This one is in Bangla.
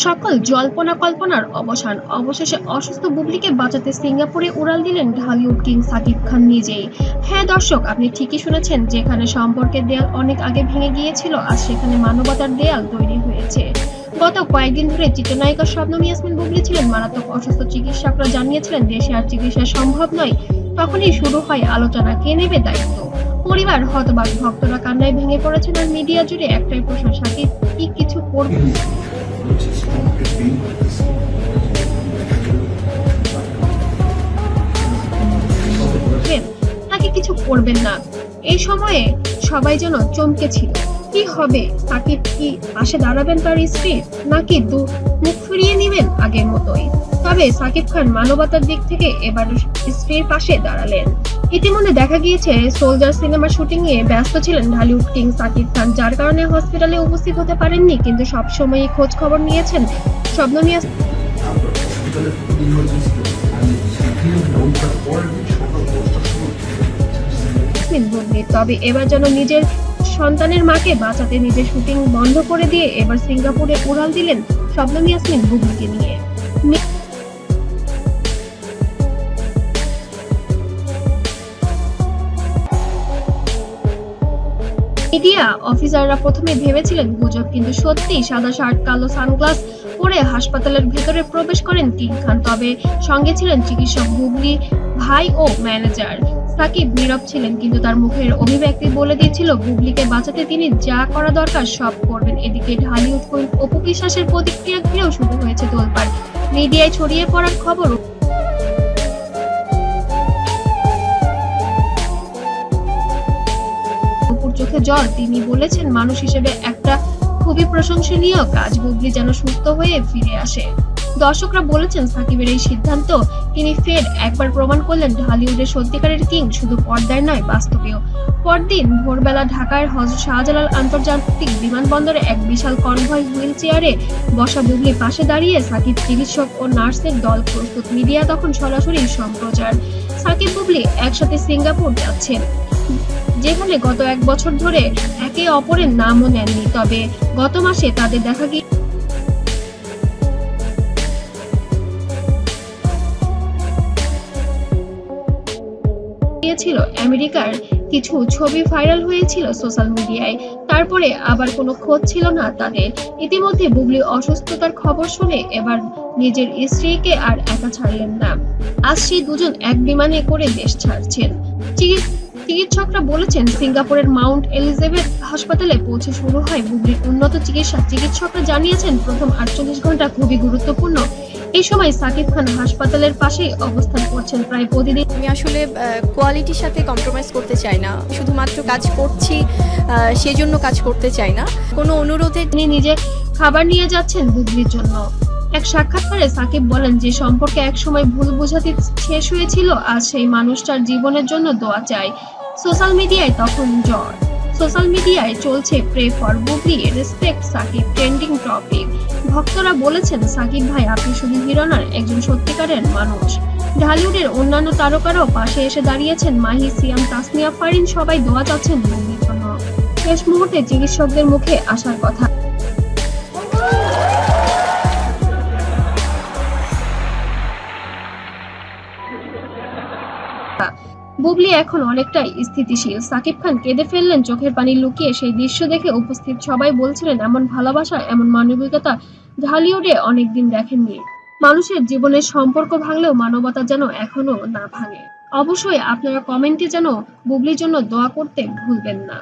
সকল জল্পনা কল্পনার অবসান, অবশেষে অসুস্থ বুবলিকে বাঁচাতে সিঙ্গাপুরে উড়াল দিলেন ঢালিউড কিং সাকিব খান নিজেই। হ্যাঁ দর্শক, আপনি ঠিকই শুনেছেন, যেখানে সম্পর্কের দেয়াল অনেক আগে ভেঙে গিয়েছিল, আজ সেখানে মানবতার দেয়াল তৈরি হয়েছে। গত কয়েকদিন ধরে চিত্রনায়িকা শবনম ইয়াসমিন বুবলি ছিলেন মারাত্মক অসুস্থ। চিকিৎসকরা জানিয়েছিলেন দেশে আর চিকিৎসা সম্ভব নয়। তখনই শুরু হয় আলোচনা, কে নেবে দায়িত্ব। পরিবার হতবাক, ভক্তরা কান্নায় ভেঙে পড়েছেন, আর মিডিয়া জুড়ে একটাই প্রশ্ন, সাকিব কি কিছু করবে? নাকি কিছু করবেন না। এই সময়ে সবাই যেন চমকে ছিল। কি হবে? সাকিব কি পাশে দাঁড়াবেন তার স্ত্রীর, নাকি মুখ ফিরিয়ে নেবেন আগের মতোই? তবে সাকিব খান মানবতার দিক থেকে এবার স্ত্রীর পাশে দাঁড়ালেন। ইতিমধ্যে দেখা গিয়েছে সোলজার সিনেমার শুটিং এ ব্যস্ত ছিলেন ঢালিউড কিং সাকিব খান, যার কারণে হসপিটালে উপস্থিত হতে পারেননি, কিন্তু সবসময়ই খোঁজ খবর নিয়েছেন শবনম বুবলি। তবে এবার যেন নিজের সন্তানের মাকে বাঁচাতে নিজের শুটিং বন্ধ করে দিয়ে এবার সিঙ্গাপুরে উড়াল দিলেন শবনম ইয়াসমিন বুবলিকে নিয়ে। মিডিয়া অফিসাররা প্রথমে ভেবেছিলেন গুজব, কিন্তু সত্যি সাদা শার্ট, কালো সানগ্লাস পরে হাসপাতালের ভেতরে প্রবেশ করেন কিং খান। তবে সঙ্গে ছিলেন চিকিৎসক, বুবলি ভাই ও ম্যানেজার। সাকিব নীরব ছিলেন, কিন্তু তার মুখের অভিব্যক্তি বলে দিয়েছিল বুবলিকে বাঁচাতে তিনি যা করা দরকার সব করবেন। এদিকে ঢালিউড কুইন অপু বিশ্বাসের প্রতিক্রিয়া ঘিরেও শুরু হয়েছে তোলপাড়। মিডিয়ায় ছড়িয়ে পড়ার খবর, চোখে জল। তিনি বলেছেন, মানুষ হিসেবে একটা খুবই প্রশংসনীয় কাজ, বুবলি যেন সুস্থ হয়ে ফিরে আসে। দর্শকরা বলেছেন সাকিবের এই সিদ্ধান্ত, তিনি ফের একবার প্রমাণ করলেন ঢালিউডের সত্যিকারের কিং শুধু পর্দায় নয়, বাস্তবেও। পরদিন ভোরবেলা ঢাকার হযরত শাহজালাল আন্তর্জাতিক বিমানবন্দরে এক বিশাল কনভয় হুইল চেয়ারে বসা বুবলি পাশে দাঁড়িয়ে সাকিব, চিকিৎসক ও নার্সের দল প্রস্তুত। মিডিয়া তখন সরাসরি সম্প্রচার। সাকিব বুবলি একসাথে সিঙ্গাপুর যাচ্ছেন, যেখানে গত এক বছর ধরে একে অপরের নামও নেননি। তবে গত মাসে তাদের দেখা গিয়েছিল আমেরিকার কিছু ছবি ভাইরাল হয়েছিল সোশ্যাল মিডিয়ায়। তারপরে আবার কোনো খোঁজ ছিল না তাদের। ইতিমধ্যে বুবলি অসুস্থতার খবর শুনে এবার নিজের স্ত্রীকে আর একা ছাড়লেন না। আজ সেই দুজন এক বিমানে করে দেশ ছাড়ছেন। চিকিৎসকরা বলেছেন সিঙ্গাপুরের মাউন্ট এলিজাবেথ হাসপাতালে পৌঁছে শুরু হয় বুবলির উন্নত চিকিৎসা। চিকিৎসকরা জানিয়েছেন প্রথম 48 ঘন্টা খুবই গুরুত্বপূর্ণ। এই সময় সাকিব খান হাসপাতালের পাশেই অবস্থান করছেন প্রায় প্রতিদিন। আমি আসলে কোয়ালিটির সাথে কম্প্রোমাইজ করতে চাই না, শুধুমাত্র কাজ করছি সেজন্য কাজ করতে চাই না। কোনো অনুরোধে তিনি নিজে খাবার নিয়ে যাচ্ছেন বুবলির জন্য। এক সাক্ষাৎকারে সাকিব বলেন, যে সম্পর্কে একসময় ভুল বোঝাতে শেষ হয়েছিল, আজ সেই মানুষটার জীবনের জন্য দোয়া চাই। সোশ্যাল মিডিয়ায় তখন জ্বর। সোশ্যাল মিডিয়ায় চলছে pray for Bubly, respect Shakib trending topic. ভক্তরা বলেছেন, সাকিব ভাই আপনি শুধু হিরো নন, একজন সত্যিকারের মানুষ। ঢালিউডের অন্যান্য তারকারাও পাশে এসে দাঁড়িয়েছেন, মাহি, সিয়াম, তাসনিয়া ফারিন সবাই দোয়া চাচ্ছেন বুবলির জন্য। শেষ মুহূর্তে চিকিৎসকদের মুখে আসার কথা, বুবলি এখন অনেকটাই স্থিতিশীল। সাকিব খান কেঁদে ফেললেন চোখের পানি লুকিয়ে। সেই দৃশ্য দেখে উপস্থিত সবাই বলছিলেন, এমন ভালোবাসা, এমন মানবিকতা ঢালিউডে অনেকদিন দেখেননি। মানুষের জীবনের সম্পর্ক ভাঙলেও মানবতা যেন এখনো না ভাঙে। অবশ্যই আপনারা কমেন্টে যেন বুবলির জন্য দোয়া করতে ভুলবেন না।